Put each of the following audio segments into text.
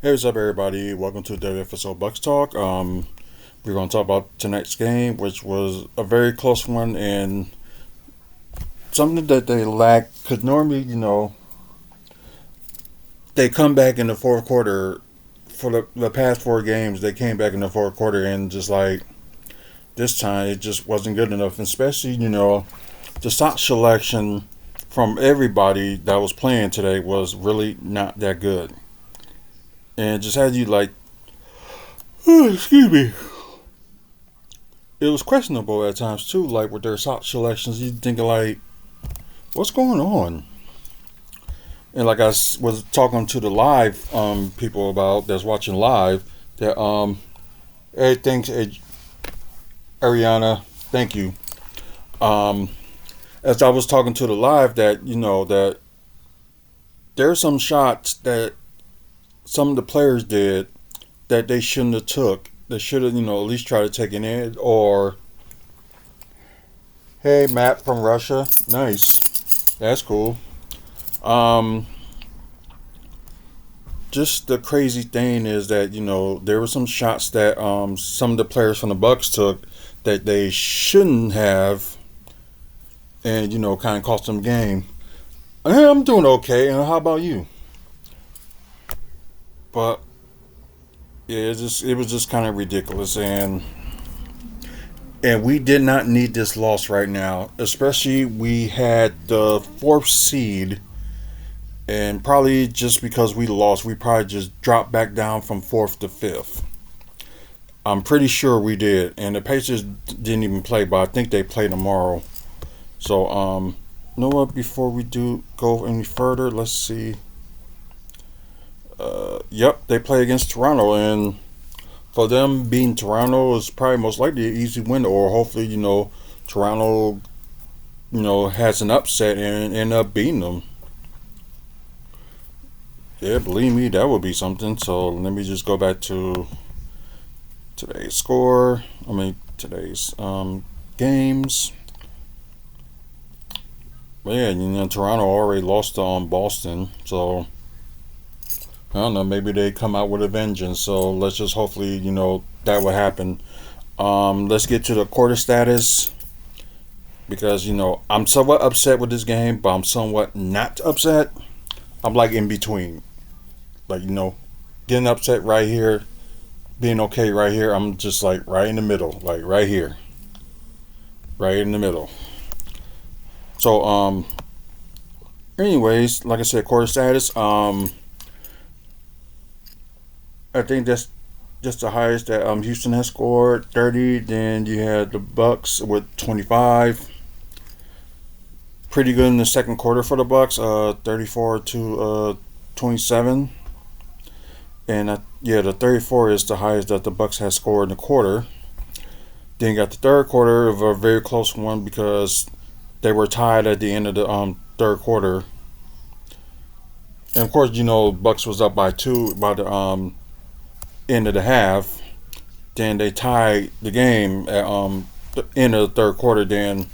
Hey, what's up, everybody? Welcome to WFSO Bucks Talk. We're going to talk about tonight's game, which was a very close one and something that they lack. Because normally, they come back in the fourth quarter. For the past four games, they came back in the fourth quarter, and just like this time, it just wasn't good enough. Especially, the shot selection from everybody that was playing today was really not that good. And it just had you like, excuse me, it was questionable at times too. Like with their shot selections, you thinking like, what's going on? And like was talking to the live people about that's watching live that hey, thanks, Ariana, thank you. Um, as I was talking to the live that that there's some shots that some of the players did that they shouldn't have took. They should have at least tried to take it in. Or hey, Matt from Russia, nice, that's cool. Um, just the crazy thing is that there were some shots that some of the players from the Bucks took that they shouldn't have, and kind of cost them game. I'm doing okay, and how about you? But yeah, it was just kind of ridiculous, and we did not need this loss right now. Especially we had the fourth seed, and probably just because we lost, we probably just dropped back down from fourth to fifth. I'm pretty sure we did, and the Pacers didn't even play, but I think they play tomorrow. So, you know what? Before we do go any further, let's see. Yep, they play against Toronto, and for them beating Toronto is probably most likely an easy win, or hopefully Toronto has an upset and end up beating them. Yeah, believe me, that would be something. So let me just go back to today's score. I mean today's games. But yeah, Toronto already lost to Boston, so I don't know. Maybe they come out with a vengeance. So let's just hopefully that will happen. Let's get to the quarter status because I'm somewhat upset with this game, but I'm somewhat not upset. I'm like in between, like getting upset right here, being okay right here. I'm just like right in the middle, like right here, right in the middle. So anyways, like I said, quarter status. I think that's just the highest that Houston has scored, 30. Then you had the Bucks with 25. Pretty good in the second quarter for the Bucks, 34 to 27. And yeah, the 34 is the highest that the Bucks has scored in the quarter. Then you got the third quarter of a very close one because they were tied at the end of the third quarter. And of course, Bucks was up by two by the end of the half. Then they tied the game at the end of the third quarter. Then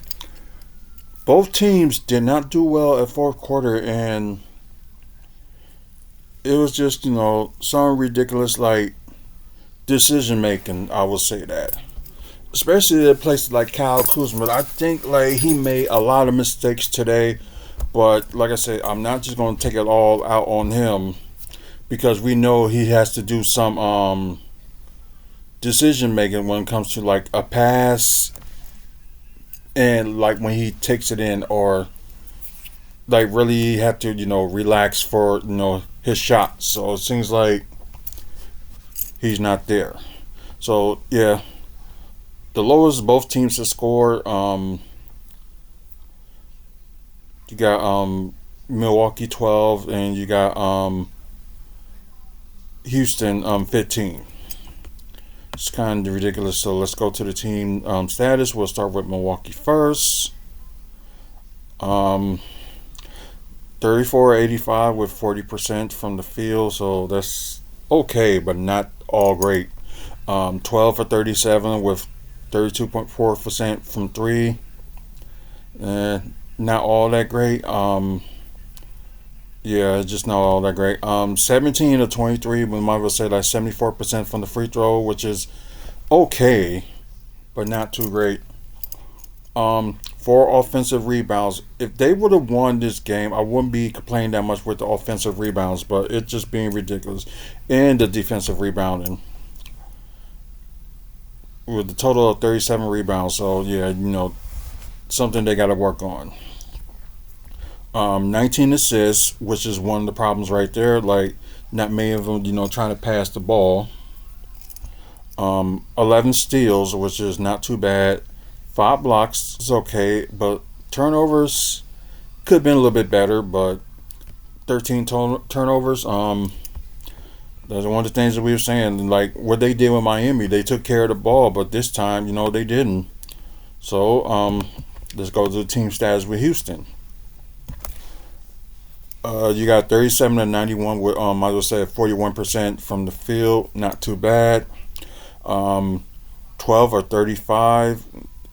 both teams did not do well at fourth quarter, and it was just some ridiculous like decision making. I will say that, especially at places like Kyle Kuzma. I think like he made a lot of mistakes today, but like I said, I'm not just going to take it all out on him because we know he has to do some decision making when it comes to like a pass and like when he takes it in, or like really have to relax for his shot. So it seems like he's not there. So yeah, the lowest both teams have scored. You got Milwaukee 12 and you got Houston 15. It's kind of ridiculous. So let's go to the team status. We'll start with Milwaukee first. Um, 34-85 with 40% from the field. So that's okay, but not all great. 12 for 37 with 32.4% from three. Not all that great. Yeah, it's just not all that great. 17 to 23, we might as well say like 74% from the free throw, which is okay, but not too great. 4 offensive rebounds. If they would have won this game, I wouldn't be complaining that much with the offensive rebounds, but it's just being ridiculous. And the defensive rebounding with a total of 37 rebounds. So yeah, something they got to work on. 19 assists, which is one of the problems right there. Like not many of them, trying to pass the ball. 11 steals, which is not too bad. 5 blocks is okay, but turnovers could have been a little bit better. But 13 turnovers. That's one of the things that we were saying. Like what they did with Miami, they took care of the ball, but this time, they didn't. So let's go to the team stats with Houston. You got 37 to 91 with I would say 41% from the field, not too bad. 12 or 35,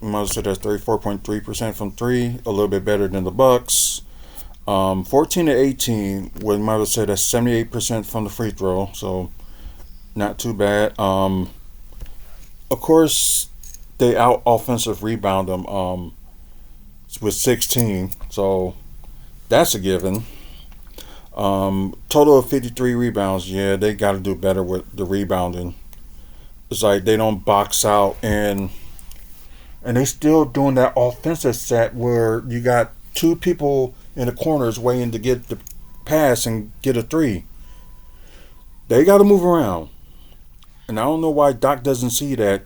I might say that's 34.3% from three, a little bit better than the Bucks. 14 to 18, we might say that's 78% from the free throw, so not too bad. Of course, they out offensive rebound them with 16, so that's a given. Total of 53 rebounds. Yeah, they got to do better with the rebounding. It's like they don't box out and they still doing that offensive set where you got 2 people in the corners waiting to get the pass and get a 3. They got to move around. And I don't know why Doc doesn't see that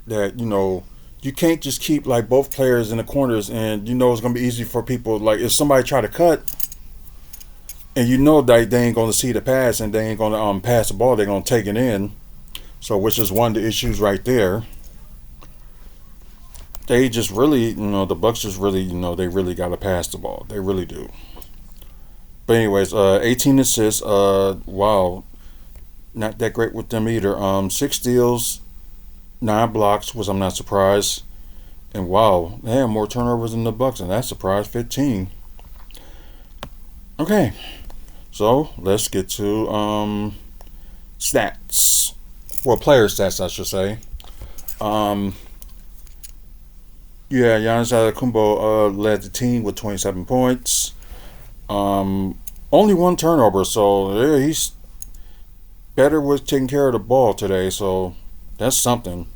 you can't just keep like both players in the corners and it's going to be easy for people like if somebody try to cut and that they ain't going to see the pass and they ain't going to pass the ball, they're going to take it in. So which is one of the issues right there. They just really, the Bucks just really, they really got to pass the ball. They really do. But anyways, 18 assists. Wow, not that great with them either. 6 steals, 9 blocks, which I'm not surprised. And wow, they have more turnovers than the Bucks, and that's surprised 15. Okay, so let's get to stats. Well, player stats, I should say. Yeah, Giannis Antetokounmpo led the team with 27 points. Only 1 turnover, so yeah, he's better with taking care of the ball today. So that's something.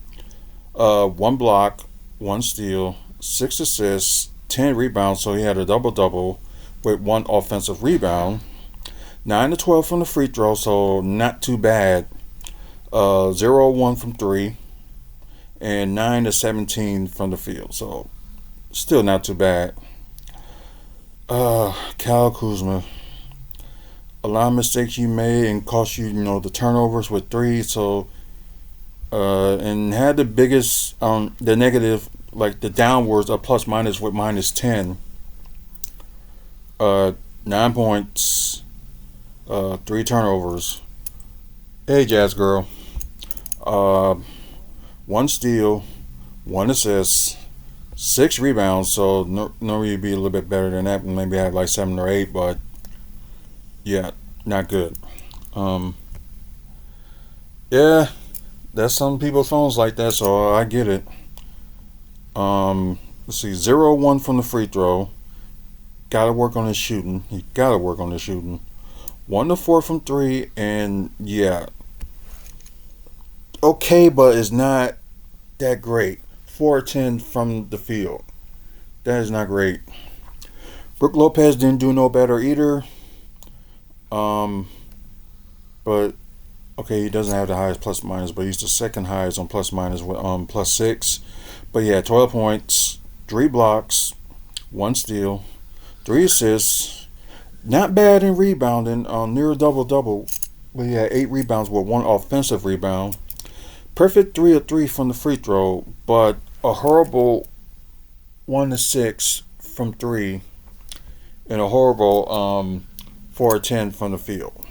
1 block, 1 steal, 6 assists, 10 rebounds. So he had a double double with 1 offensive rebound. 9 to 12 from the free throw, so not too bad. 0-1 from 3. And 9 to 17 from the field, so still not too bad. Kyle Kuzma, a lot of mistakes you made and cost you, the turnovers with 3. So, and had the biggest, the negative, like the downwards, a plus minus with minus 10. 9 points, 3 turnovers. Hey, Jazz girl. 1 steal, 1 assist, 6 rebounds. So normally you'd be a little bit better than that. Maybe have like 7 or 8, but yeah, not good. Yeah, that's some people's phones like that, so I get it. Let's see, 0-1 from the free throw. Got to work on his shooting. He got to work on his shooting. 1 to 4 from 3, and yeah, okay, but it's not that great. 4-10 from the field. That is not great. Brook Lopez didn't do no better either. But okay, he doesn't have the highest plus minus, but he's the second highest on plus minus with plus 6. But yeah, 12 points, 3 blocks, 1 steal, 3 assists. Not bad in rebounding. Near a double double. But he had 8 rebounds with 1 offensive rebound. Perfect 3 of 3 from the free throw, but a horrible 1 to 6 from 3, and a horrible 4 of 10 from the field.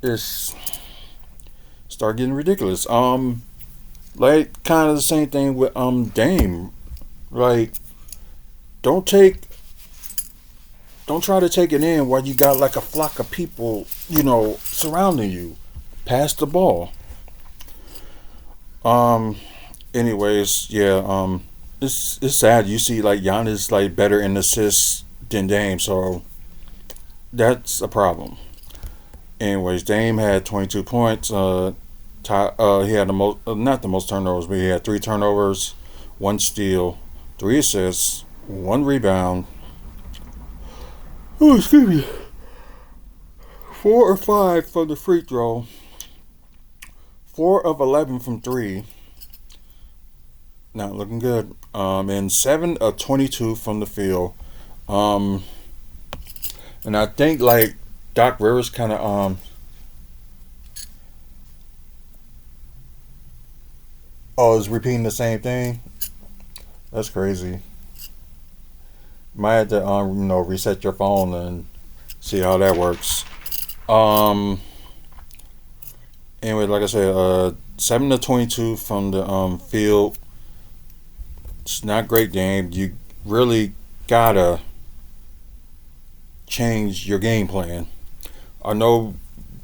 It's start getting ridiculous. Like kind of the same thing with Dame. Like, don't take Don't try to take it in while you got like a flock of people, surrounding you. Pass the ball. Um. Anyways, yeah. It's sad. You see, like Giannis like better in assists than Dame, so that's a problem. Anyways, Dame had 22 points. He had the most, not the most turnovers, but he had 3 turnovers, 1 steal, 3 assists, 1 rebound. Oh, excuse me. 4 or 5 from the free throw. 4 of 11 from three. Not looking good. And 7 of 22 from the field. Um, and I think like Doc Rivers kind of is repeating the same thing. That's crazy. Might have to reset your phone and see how that works. Um. Anyway, like I said, 7 of 22 from the field. It's not a great game. You really gotta change your game plan. I know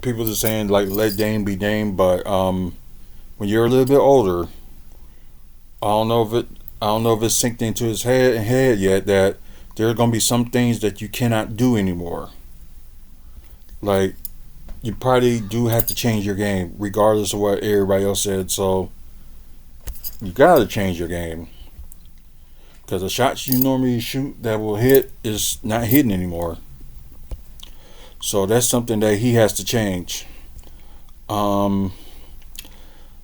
people are saying like let Dame be Dame, but when you're a little bit older, I don't know if it I don't know if it's synced into his head yet that there are gonna be some things that you cannot do anymore. Like you probably do have to change your game, regardless of what everybody else said. So you gotta change your game because the shots you normally shoot that will hit is not hitting anymore. So that's something that he has to change. Um,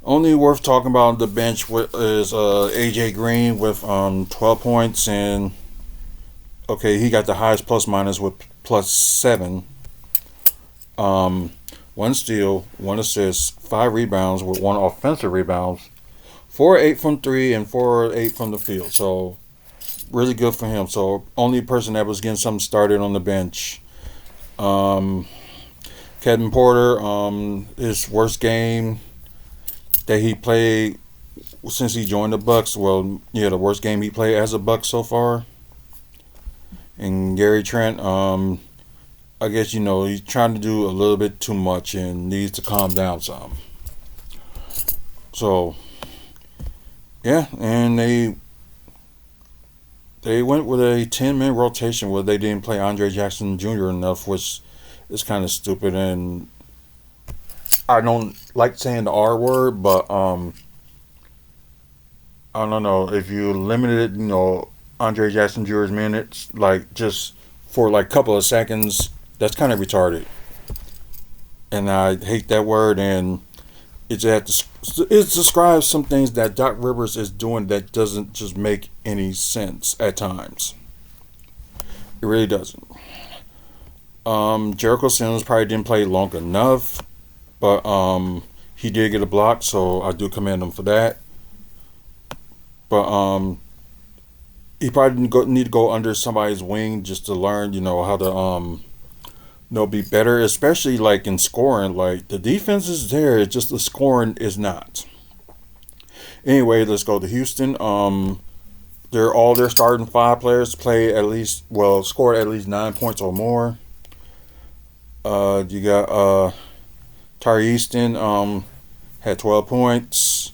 Only worth talking about on the bench is AJ Green with 12 points, and okay, he got the highest plus minus with +7. Um, 1 steal, 1 assist, 5 rebounds with 1 offensive rebounds, 4 8 from three, and 4 8 from the field. So really good for him. So only person that was getting something started on the bench. Um, Kevin Porter, his worst game that he played since he joined the Bucks. Well, yeah, the worst game he played as a Buck so far. And Gary Trent, I guess he's trying to do a little bit too much and needs to calm down some. So yeah, and they went with a 10-man rotation where they didn't play Andre Jackson Jr. enough, which is kind of stupid. And I don't like saying the R word, but I don't know if you limited, Andre Jackson Jr.'s minutes, like just for like a couple of seconds, that's kind of retarded. And I hate that word. And it describes some things that Doc Rivers is doing that doesn't just make any sense at times. It really doesn't. Jericho Sims probably didn't play long enough, but he did get a block, so I do commend him for that. But he probably need to go under somebody's wing just to learn, how to be better, especially like in scoring. Like the defense is there, it's just the scoring is not. Anyway, let's go to Houston. All their starting 5 players scored at least 9 points or more. You got Tari Easton had 12 points,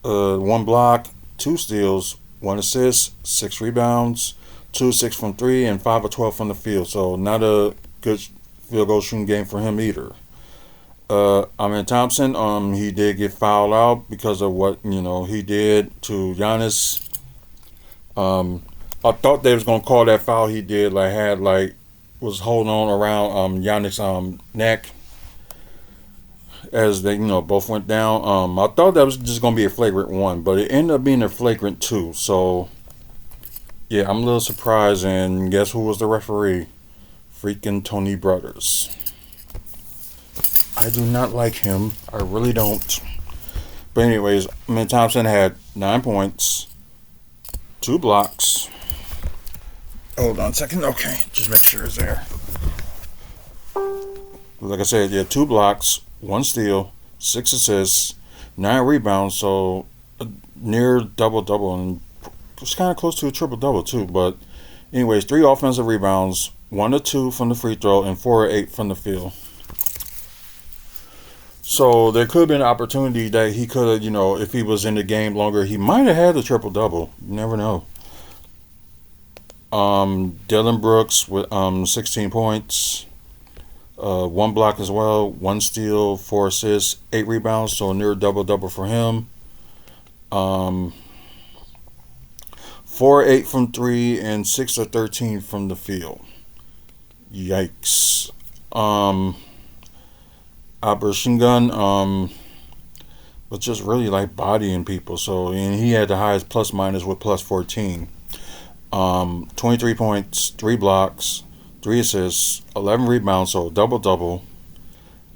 1 block, 2 steals, 1 assist, 6 rebounds, 2 6 from three, and 5 of 12 from the field. So not a good field goal shooting game for him either. Thompson, he did get fouled out because of what he did to Giannis. I thought they was gonna call that foul he did. Was holding on around Giannis' neck as they both went down. I thought that was just gonna be a flagrant 1, but it ended up being a flagrant 2. So yeah, I'm a little surprised. And guess who was the referee? Freaking Tony Brothers. I do not like him. I really don't. But anyways, Thompson had 9 points, 2 blocks. Hold on a second. Okay, just make sure it's there. Like I said, yeah, 2 blocks, 1 steal, 6 assists, 9 rebounds. So near double double, and it's kind of close to a triple double too. But Anyways, 3 offensive rebounds, 1 or 2 from the free throw, and 4 or 8 from the field. So there could have been an opportunity that he could have, if he was in the game longer, he might have had a triple double. You never know. Dylan Brooks with 16 points, 1 block as well, 1 steal, 4 assists, 8 rebounds. So near double double for him. 4 or 8 from three and 6 or 13 from the field. Yikes. Abershingun was just really like bodying people. So, and he had the highest plus minus with plus 14. 23 points, 3 blocks, 3 assists, 11 rebounds, so double double.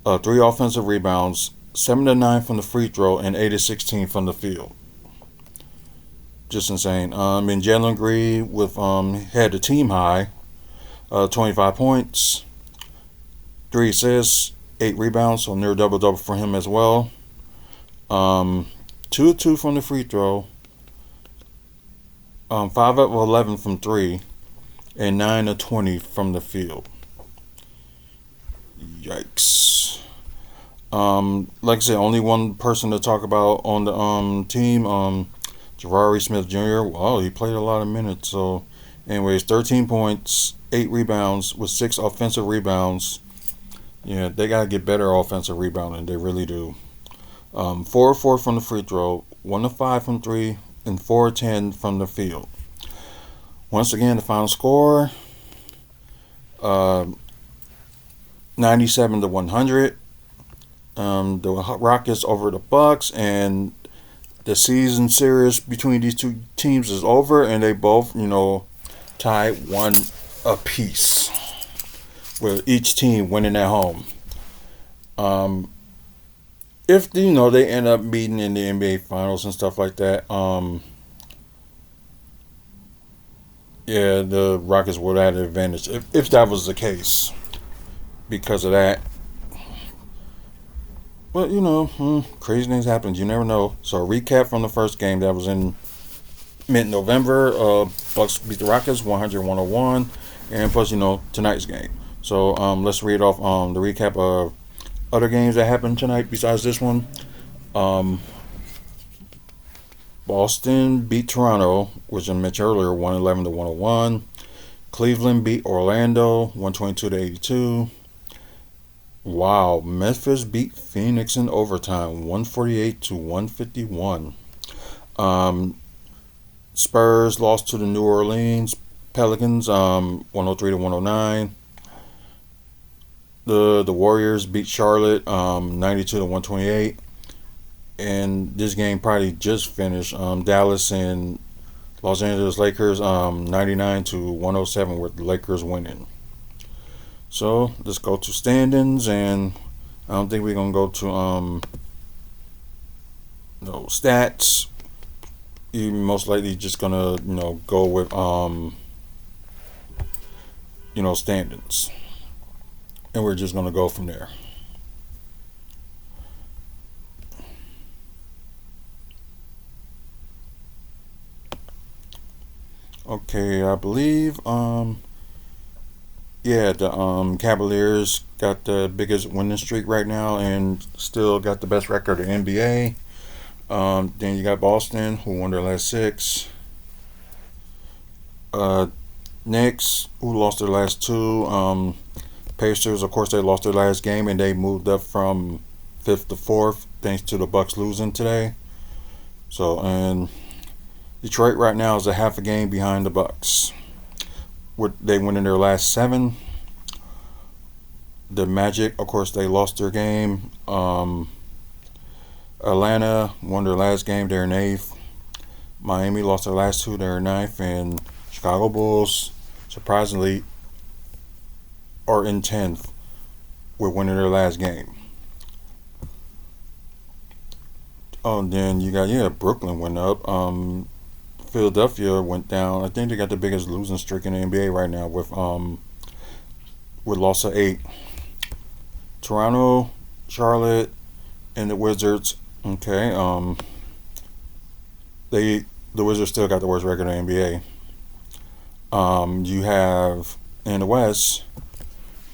3 offensive rebounds, 7 to 9 from the free throw, and 8 to 16 from the field. Just insane. And Jalen Green with had the team high, 25 points, 3 assists, 8 rebounds, so near double double for him as well. 2 of 2 from the free throw, 5 of 11 from three, and 9 of 20 from the field. Yikes. Like I said, only one person to talk about on the team. Jabari Smith Jr. Wow, he played a lot of minutes. So, anyways, 13 points, 8 rebounds with 6 offensive rebounds. Yeah, they gotta get better offensive rebounding. They really do. 4 of 4 from the free throw, 1 of 5 from three, and 4 of 10 from the field. Once again, the final score, 97 to 100. The Rockets over the Bucks, and the season series between these two teams is over, and they both, tied 1 apiece, with each team winning at home. If they end up meeting in the NBA Finals and stuff like that, yeah, the Rockets would have the advantage if that was the case. Because of that, but crazy things happen. You never know. So a recap from the first game that was in mid-November. Bucks beat the Rockets 100-101, and plus tonight's game. So let's read off the recap of other games that happened tonight besides this one. Boston beat Toronto, which I mentioned earlier, 111 to 101. Cleveland beat Orlando, 122 to 82. Wow, Memphis beat Phoenix in overtime, 148 to 151. Spurs lost to the New Orleans Pelicans, 103 to 109. The Warriors beat Charlotte, 92 to 128. And this game probably just finished. Dallas and Los Angeles Lakers, 99 to 107, with the Lakers winning. So let's go to standings, and I don't think we're gonna go to stats. You're most likely just gonna go with standings, and we're just gonna go from there. Okay, I believe the Cavaliers got the biggest winning streak right now and still got the best record in NBA. Then you got Boston, who won their last 6. Knicks, who lost their last 2. Pacers, of course, they lost their last game and they moved up from 5th to 4th thanks to the Bucks losing today. So, and Detroit right now is a half a game behind the Bucks. They win in their last 7. The Magic, of course, they lost their game. Atlanta won their last game, they're in 8th. Miami lost their last 2, they're in 9th. And Chicago Bulls, surprisingly, are in 10th. We're winning their last game. Oh, and then you got, Brooklyn went up. Philadelphia went down. I think they got the biggest losing streak in the NBA right now with loss of 8. Toronto, Charlotte, and the Wizards. Okay, the Wizards still got the worst record in the NBA. You have in the West,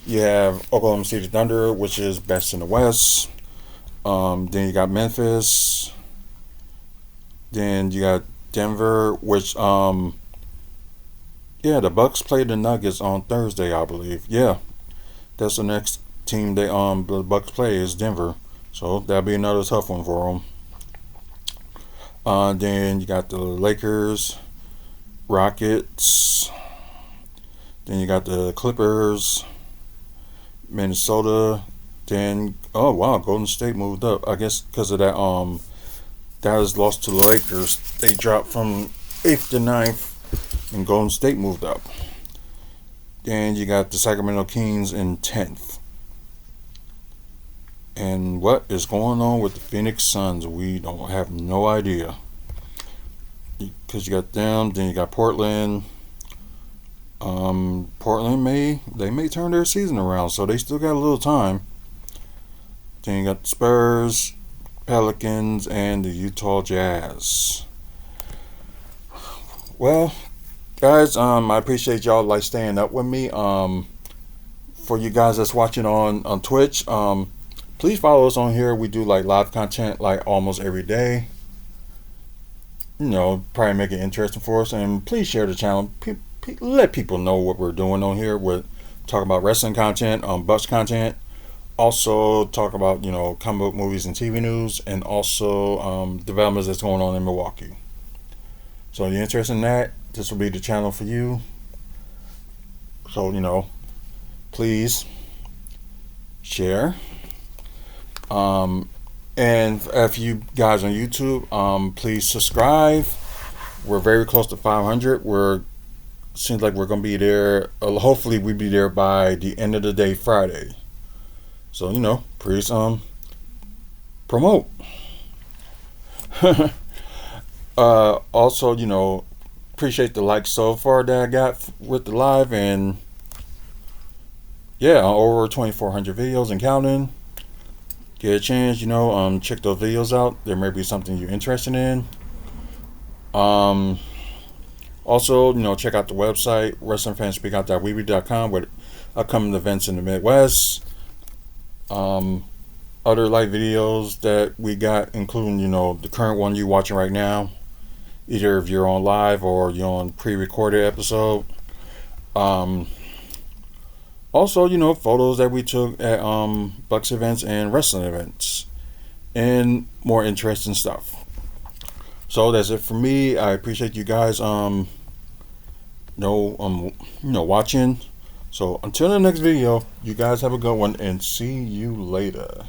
you have Oklahoma City Thunder, which is best in the West. Then you got Memphis. Then you got Denver, which yeah, the Bucks play the Nuggets on Thursday, I believe. Yeah, that's the next team the Bucks play is Denver. So that'll be another tough one for them. Then you got the Lakers, Rockets. Then you got the Clippers, Minnesota. Then oh wow, Golden State moved up. I guess because of that Dallas lost to the Lakers. They dropped from eighth to ninth, and Golden State moved up. Then you got the Sacramento Kings in 10th. And what is going on with the Phoenix Suns? We don't have no idea. Because you got them, then you got Portland. Portland may turn their season around, so they still got a little time. Then you got the Spurs, Pelicans, and the Utah Jazz. Well, guys, I appreciate y'all like staying up with me. For you guys that's watching on Twitch, please follow us on here. We do like live content like almost every day. Probably make it interesting for us, and please share the channel. Let people know what we're doing on here. We're talking about wrestling content, Bucks content. Also talk about comic book movies and TV news, and also developments that's going on in Milwaukee. So if you're interested in that, this will be the channel for you. So please share. And if you guys on YouTube, please subscribe. We're very close to 500. Seems like we're gonna be there. Hopefully, we'll be there by the end of the day, Friday. So please promote. Also, appreciate the likes so far that I got with the live, and yeah, over 2,400 videos and counting. Get a chance, check those videos out. There may be something you're interested in. Also, check out the website, wrestlingfanspeakout.weebly.com, with upcoming events in the Midwest. Other live videos that we got, including, the current one you're watching right now, either if you're on live or you're on pre-recorded episode. Also, photos that we took at Bucks events and wrestling events, and more interesting stuff. So that's it for me. I appreciate you guys watching. So until the next video, you guys have a good one, and see you later.